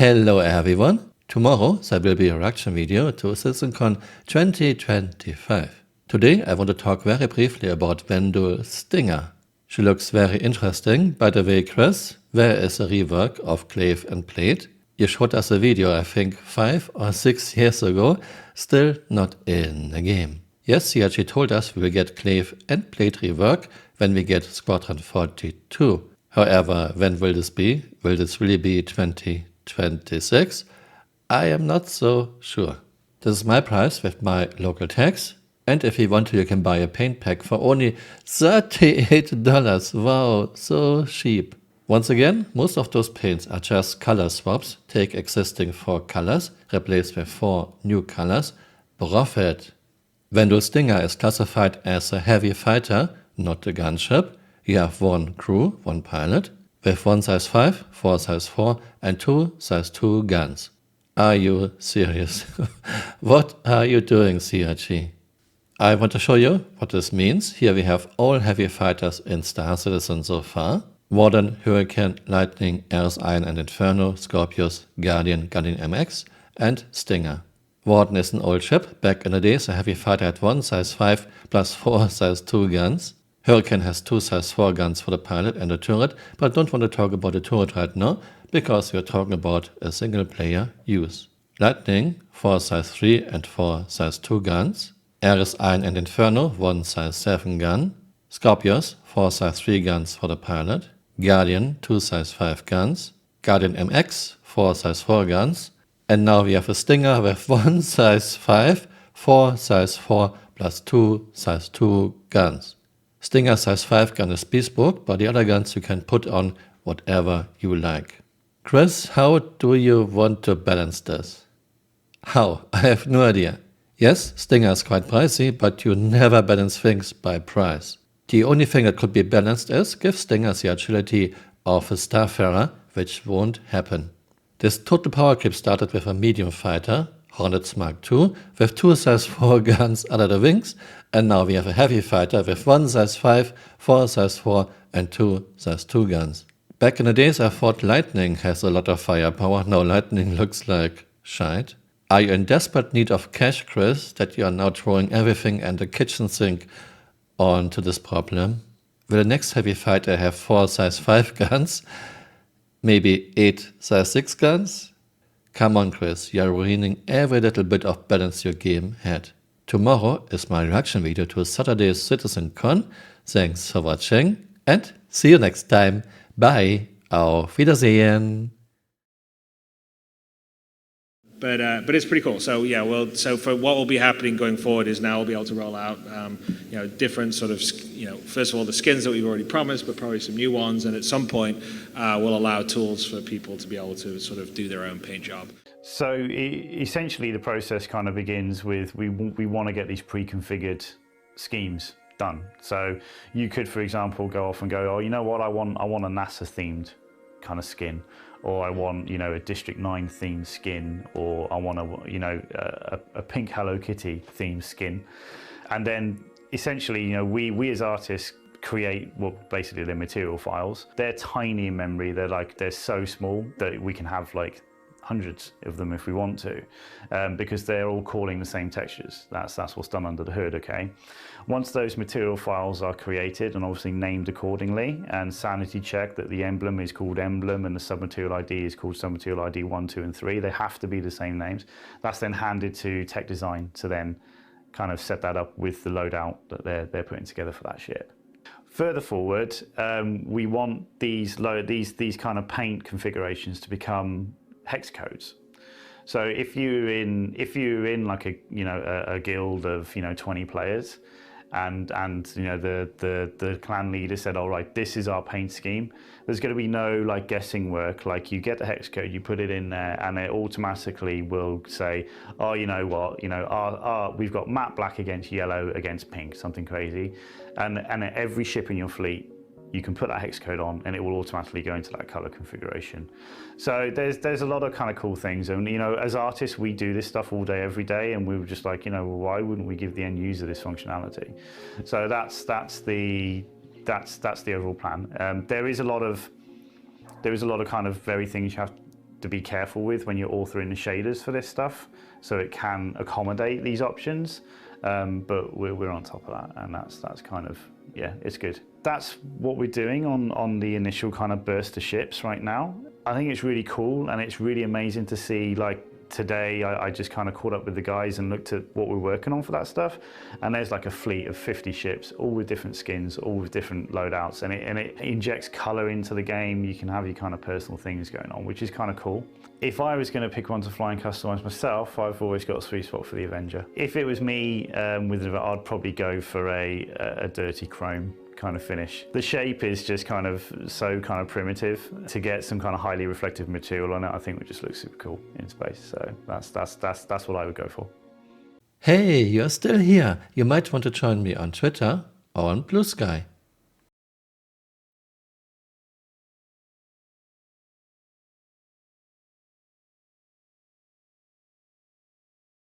Hello everyone. Tomorrow there will be a reaction video to CitizenCon 2025. Today I want to talk very briefly about Vanduul Stinger. She looks very interesting. By the way, Chris, where is a rework of Glaive and Plate? You showed us a video I think 5 or 6 years ago, still not in the game. Yes, CRG told us we will get Glaive and Plate rework when we get Squadron 42. However, when will this be? Will this really be 2026? I am not so sure. This is my price with my local tax. And if you want to, you can buy a paint pack for only $38. Wow, so cheap. Once again, most of those paints are just color swaps. Take existing 4 colors, replace with 4 new colors. Profit. Vanduul Stinger is classified as a heavy fighter, not a gunship. You have 1 crew, 1 pilot, with 1 size 5, 4 size 4, and 2 size 2 guns. Are you serious? What are you doing, CRG? I want to show you what this means. Here we have all heavy fighters in Star Citizen so far. Warden, Hurricane, Lightning, RS1 and Inferno, Scorpius, Guardian, Guardian MX, and Stinger. Warden is an old ship. Back in the days, a heavy fighter had 1 size 5 plus 4 size 2 guns. Hurricane has 2 size 4 guns for the pilot and the turret, but don't want to talk about the turret right now, because we are talking about a single player use. Lightning, 4 size 3 and 4 size 2 guns. RS1 and Inferno, 1 size 7 gun. Scorpius, 4 size 3 guns for the pilot. Guardian, 2 size 5 guns. Guardian MX, 4 size 4 guns. And now we have a Stinger with 1 size 5, 4 size 4 plus 2 size 2 guns. Stinger size 5 gun is bespoke, but the other guns you can put on whatever you like. Chris, how do you want to balance this? How? I have no idea. Yes, Stinger is quite pricey, but you never balance things by price. The only thing that could be balanced is give Stinger the agility of a Starfarer, which won't happen. This total power creep started with a medium fighter, Hornets Mark II, with 2 size 4 guns under the wings, and now we have a heavy fighter with 1 size 5, 4 size 4, and 2 size 2 guns. Back in the days I thought Lightning has a lot of firepower. Now Lightning looks like shite. Are you in desperate need of cash, Chris, that you are now throwing everything and the kitchen sink onto this problem? Will the next heavy fighter have 4 size 5 guns? Maybe 8 size 6 guns? Come on, Chris, you are ruining every little bit of balance your game had. Tomorrow is my reaction video to Saturday's CitizenCon. Thanks for watching and see you next time. Bye. Auf Wiedersehen. But it's pretty cool. So yeah, well, so for what will be happening going forward is now we'll be able to roll out, different sort of, first of all the skins that we've already promised, but probably some new ones, and at some point we'll allow tools for people to be able to sort of do their own paint job. So essentially, the process kind of begins with we want to get these pre-configured schemes done. So you could, for example, go off and go, oh, you know what, I want a NASA themed kind of skin, or I want a District 9 themed skin, or I want a pink Hello Kitty themed skin, and then essentially we as artists create basically the material files. They're tiny in memory. They're so small that we can have like hundreds of them if we want to, because they're all calling the same textures. That's what's done under the hood, okay? Once those material files are created and obviously named accordingly and sanity checked that the emblem is called emblem and the submaterial ID is called submaterial ID 1, 2, and 3, they have to be the same names. That's then handed to tech design to then kind of set that up with the loadout that they're putting together for that shit. Further forward, we want these kind of paint configurations to become hex codes. So if you're in like a guild of 20 players, and the clan leader said, all right, this is our paint scheme, there's going to be no like guessing work. Like, you get the hex code, you put it in there, and it automatically will say, oh, you know what, we've got matte black against yellow against pink, something crazy, and every ship in your fleet, you can put that hex code on and it will automatically go into that color configuration. So there's a lot of kind of cool things, and as artists we do this stuff all day every day, and we were just like, well, why wouldn't we give the end user this functionality? So that's the overall plan. There is a lot of kind of very things you have to be careful with when you're authoring the shaders for this stuff, so it can accommodate these options. But we're on top of that, and that's kind of, yeah, it's good. That's what we're doing on the initial kind of burst of ships right now. I think it's really cool, and it's really amazing to see, like, today I just kind of caught up with the guys and looked at what we're working on for that stuff, and there's like a fleet of 50 ships, all with different skins, all with different loadouts, and it injects color into the game. You can have your kind of personal things going on, which is kind of cool. If I was going to pick one to fly and customize myself, I've always got a sweet spot for the Avenger. If it was me I'd probably go for a dirty chrome kind of finish. The shape is just kind of so kind of primitive. To get some kind of highly reflective material on it, I think would just look super cool in space. So that's what I would go for. Hey, you're still here. You might want to join me on Twitter or on Blue Sky.